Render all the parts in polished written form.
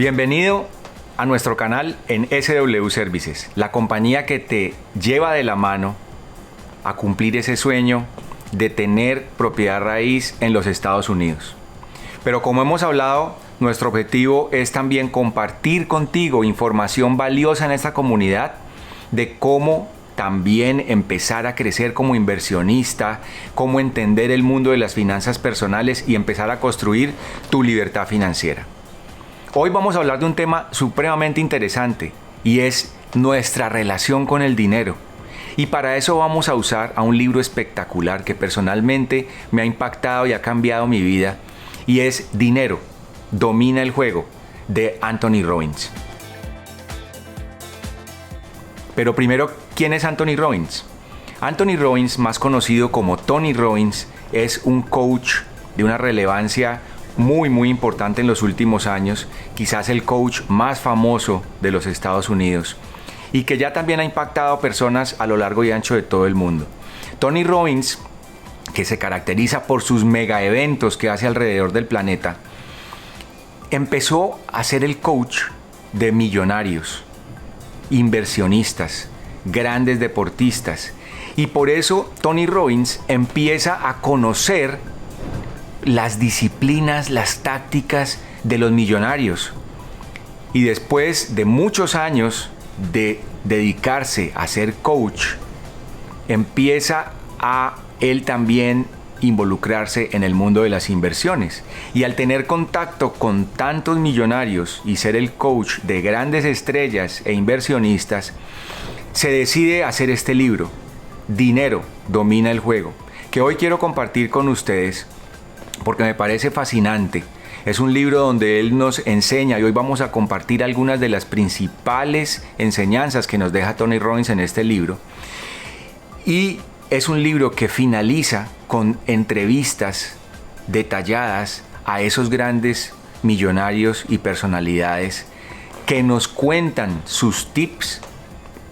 Bienvenido a nuestro canal en SW Services, la compañía que te lleva de la mano a cumplir ese sueño de tener propiedad raíz en los Estados Unidos. Pero como hemos hablado, nuestro objetivo es también compartir contigo información valiosa en esta comunidad de cómo también empezar a crecer como inversionista, cómo entender el mundo de las finanzas personales y empezar a construir tu libertad financiera. Hoy vamos a hablar de un tema supremamente interesante y es nuestra relación con el dinero. Y para eso vamos a usar a un libro espectacular que personalmente me ha impactado y ha cambiado mi vida, y es Dinero, Domina el Juego, de Anthony Robbins. Pero primero, ¿quién es Anthony Robbins? Anthony Robbins, más conocido como Tony Robbins, es un coach de una relevancia muy importante en los últimos años, quizás el coach más famoso de los Estados Unidos, y que ya también ha impactado a personas a lo largo y ancho de todo el mundo. Tony Robbins, que se caracteriza por sus mega eventos que hace alrededor del planeta, empezó a ser el coach de millonarios, inversionistas, grandes deportistas, y por eso Tony Robbins empieza a conocer las disciplinas, las tácticas de los millonarios. Y después de muchos años de dedicarse a ser coach, empieza a él también involucrarse en el mundo de las inversiones. Y al tener contacto con tantos millonarios y ser el coach de grandes estrellas e inversionistas, se decide hacer este libro, Dinero, Domina el Juego, que hoy quiero compartir con ustedes porque me parece fascinante. Es un libro donde él nos enseña, y hoy vamos a compartir algunas de las principales enseñanzas que nos deja Tony Robbins en este libro. Y es un libro que finaliza con entrevistas detalladas a esos grandes millonarios y personalidades que nos cuentan sus tips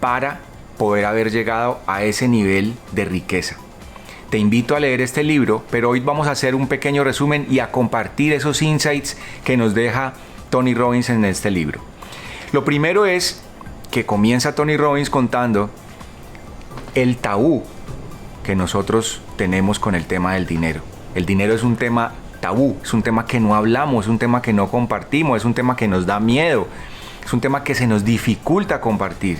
para poder haber llegado a ese nivel de riqueza. Te invito a leer este libro, pero hoy vamos a hacer un pequeño resumen y a compartir esos insights que nos deja Tony Robbins en este libro. Lo primero es que comienza Tony Robbins contando el tabú que nosotros tenemos con el tema del dinero. El dinero es un tema tabú, es un tema que no hablamos, es un tema que no compartimos, es un tema que nos da miedo, es un tema que se nos dificulta compartir.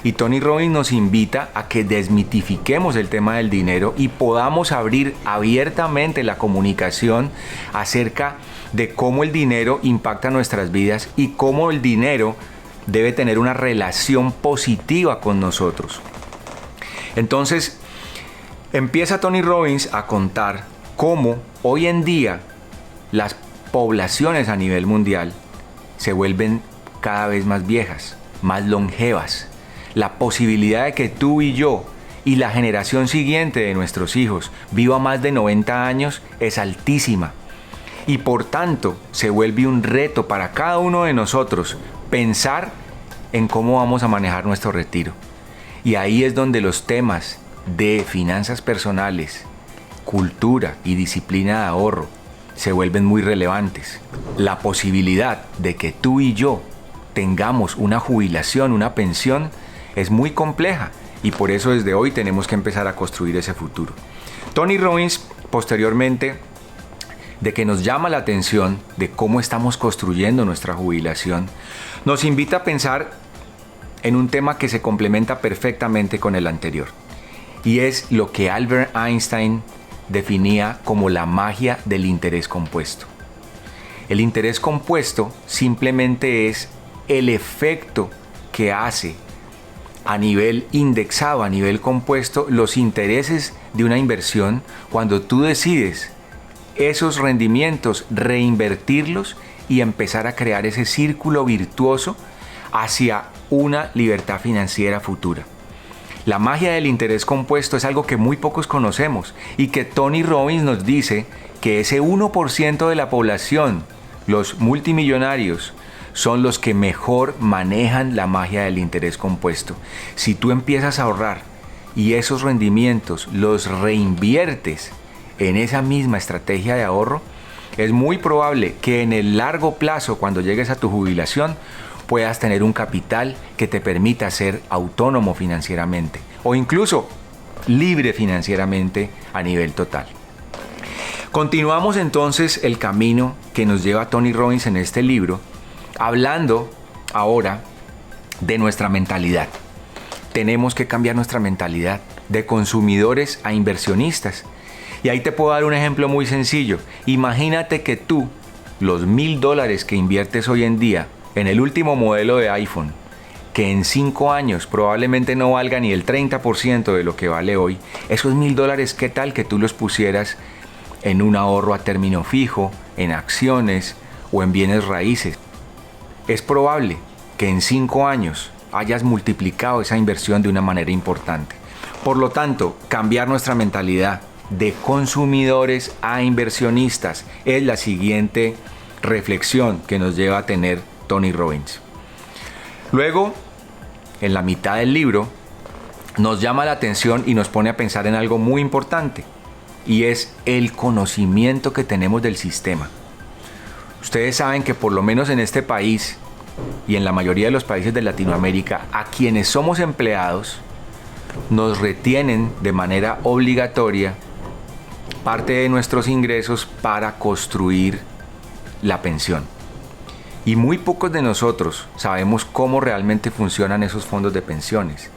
Y Tony Robbins nos invita a que desmitifiquemos el tema del dinero y podamos abrir abiertamente la comunicación acerca de cómo el dinero impacta nuestras vidas y cómo el dinero debe tener una relación positiva con nosotros. Entonces, empieza Tony Robbins a contar cómo hoy en día las poblaciones a nivel mundial se vuelven cada vez más viejas, más longevas. La posibilidad de que tú y yo y la generación siguiente de nuestros hijos viva más de 90 años es altísima. Y por tanto se vuelve un reto para cada uno de nosotros pensar en cómo vamos a manejar nuestro retiro. Y ahí es donde los temas de finanzas personales, cultura y disciplina de ahorro se vuelven muy relevantes. La posibilidad de que tú y yo tengamos una jubilación, una pensión, es muy compleja, y por eso desde hoy tenemos que empezar a construir ese futuro. Tony Robbins, posteriormente, de que nos llama la atención de cómo estamos construyendo nuestra jubilación, nos invita a pensar en un tema que se complementa perfectamente con el anterior, y es lo que Albert Einstein definía como la magia del interés compuesto. El interés compuesto simplemente es el efecto que hace a nivel indexado, a nivel compuesto, los intereses de una inversión cuando tú decides esos rendimientos reinvertirlos y empezar a crear ese círculo virtuoso hacia una libertad financiera futura. La magia del interés compuesto es algo que muy pocos conocemos y que Tony Robbins nos dice que ese 1% de la población, los multimillonarios, son los que mejor manejan la magia del interés compuesto. Si tú empiezas a ahorrar y esos rendimientos los reinviertes en esa misma estrategia de ahorro, es muy probable que en el largo plazo, cuando llegues a tu jubilación, puedas tener un capital que te permita ser autónomo financieramente o incluso libre financieramente a nivel total. Continuamos entonces el camino que nos lleva Tony Robbins en este libro, hablando ahora de nuestra mentalidad. Tenemos que cambiar nuestra mentalidad de consumidores a inversionistas. Y ahí te puedo dar un ejemplo muy sencillo. Imagínate que tú, los $1,000 que inviertes hoy en día en el último modelo de iPhone, que en 5 años probablemente no valga ni el 30% de lo que vale hoy, esos $1,000, ¿qué tal que tú los pusieras en un ahorro a término fijo, en acciones o en bienes raíces? Es probable que en 5 años hayas multiplicado esa inversión de una manera importante. Por lo tanto, cambiar nuestra mentalidad de consumidores a inversionistas es la siguiente reflexión que nos lleva a tener Tony Robbins. Luego, en la mitad del libro, nos llama la atención y nos pone a pensar en algo muy importante, y es el conocimiento que tenemos del sistema. Ustedes saben que por lo menos en este país y en la mayoría de los países de Latinoamérica, a quienes somos empleados, nos retienen de manera obligatoria parte de nuestros ingresos para construir la pensión. Y muy pocos de nosotros sabemos cómo realmente funcionan esos fondos de pensiones.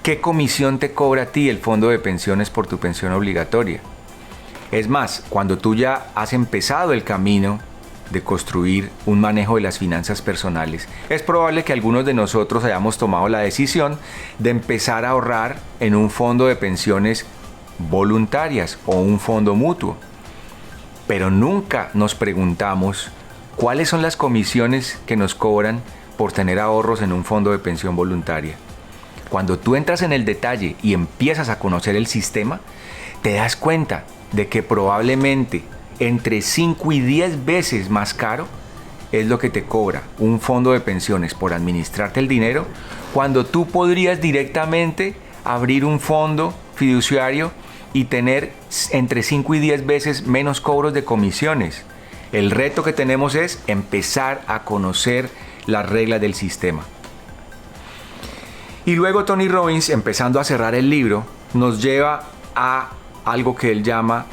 ¿Qué comisión te cobra a ti el fondo de pensiones por tu pensión obligatoria? Es más, cuando tú ya has empezado el camino de construir un manejo de las finanzas personales, es probable que algunos de nosotros hayamos tomado la decisión de empezar a ahorrar en un fondo de pensiones voluntarias o un fondo mutuo. Pero nunca nos preguntamos cuáles son las comisiones que nos cobran por tener ahorros en un fondo de pensión voluntaria. Cuando tú entras en el detalle y empiezas a conocer el sistema, te das cuenta de que probablemente entre 5 y 10 veces más caro es lo que te cobra un fondo de pensiones por administrarte el dinero, cuando tú podrías directamente abrir un fondo fiduciario y tener entre 5 y 10 veces menos cobros de comisiones. El reto que tenemos es empezar a conocer las reglas del sistema. Y luego Tony Robbins, empezando a cerrar el libro, nos lleva a algo que él llama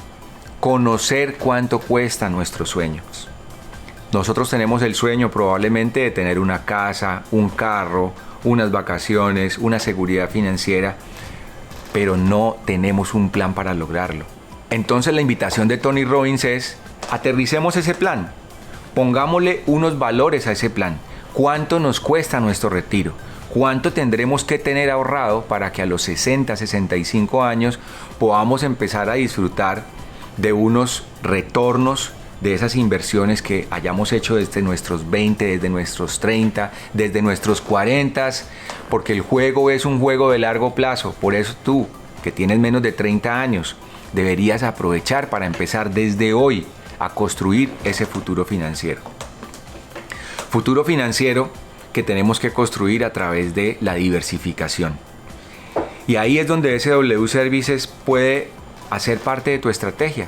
conocer cuánto cuestan nuestros sueños. Nosotros tenemos el sueño probablemente de tener una casa, un carro, unas vacaciones, una seguridad financiera, pero no tenemos un plan para lograrlo. Entonces la invitación de Tony Robbins es: aterricemos ese plan, pongámosle unos valores a ese plan. ¿Cuánto nos cuesta nuestro retiro? ¿Cuánto tendremos que tener ahorrado para que a los 60, 65 años podamos empezar a disfrutar de unos retornos de esas inversiones que hayamos hecho desde nuestros 20, desde nuestros 30, desde nuestros 40? Porque el juego es un juego de largo plazo. Por eso tú, que tienes menos de 30 años, deberías aprovechar para empezar desde hoy a construir ese futuro financiero. Futuro financiero que tenemos que construir a través de la diversificación. Y ahí es donde SW Services puede hacer parte de tu estrategia.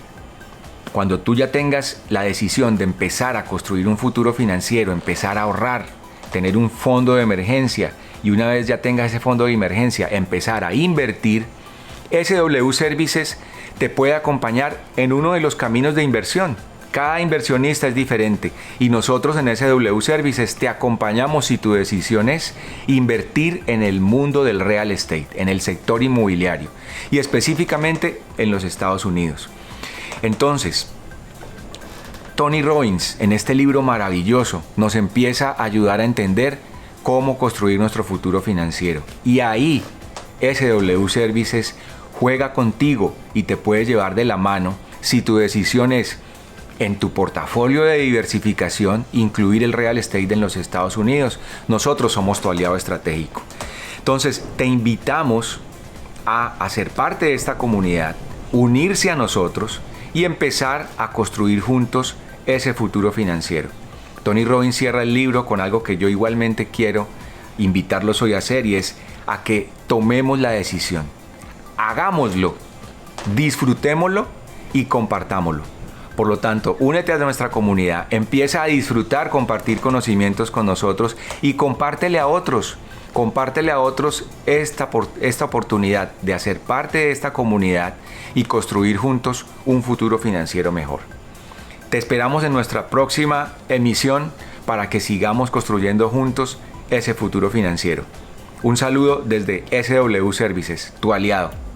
Cuando tú ya tengas la decisión de empezar a construir un futuro financiero, empezar a ahorrar, tener un fondo de emergencia, y una vez ya tengas ese fondo de emergencia, empezar a invertir, SW Services te puede acompañar en uno de los caminos de inversión. Cada inversionista es diferente y nosotros en SW Services te acompañamos si tu decisión es invertir en el mundo del real estate, en el sector inmobiliario y específicamente en los Estados Unidos. Entonces, Tony Robbins en este libro maravilloso nos empieza a ayudar a entender cómo construir nuestro futuro financiero, y ahí SW Services juega contigo y te puede llevar de la mano si tu decisión es en tu portafolio de diversificación incluir el real estate en los Estados Unidos. Nosotros somos tu aliado estratégico. Entonces te invitamos a hacer parte de esta comunidad, unirse a nosotros y empezar a construir juntos ese futuro financiero. Tony Robbins cierra el libro con algo que yo igualmente quiero invitarlos hoy a hacer, y es a que tomemos la decisión. Hagámoslo, disfrutémoslo y compartámoslo. Por lo tanto, únete a nuestra comunidad, empieza a disfrutar, compartir conocimientos con nosotros y compártele a otros. Compártele a otros esta oportunidad de hacer parte de esta comunidad y construir juntos un futuro financiero mejor. Te esperamos en nuestra próxima emisión para que sigamos construyendo juntos ese futuro financiero. Un saludo desde SW Services, tu aliado.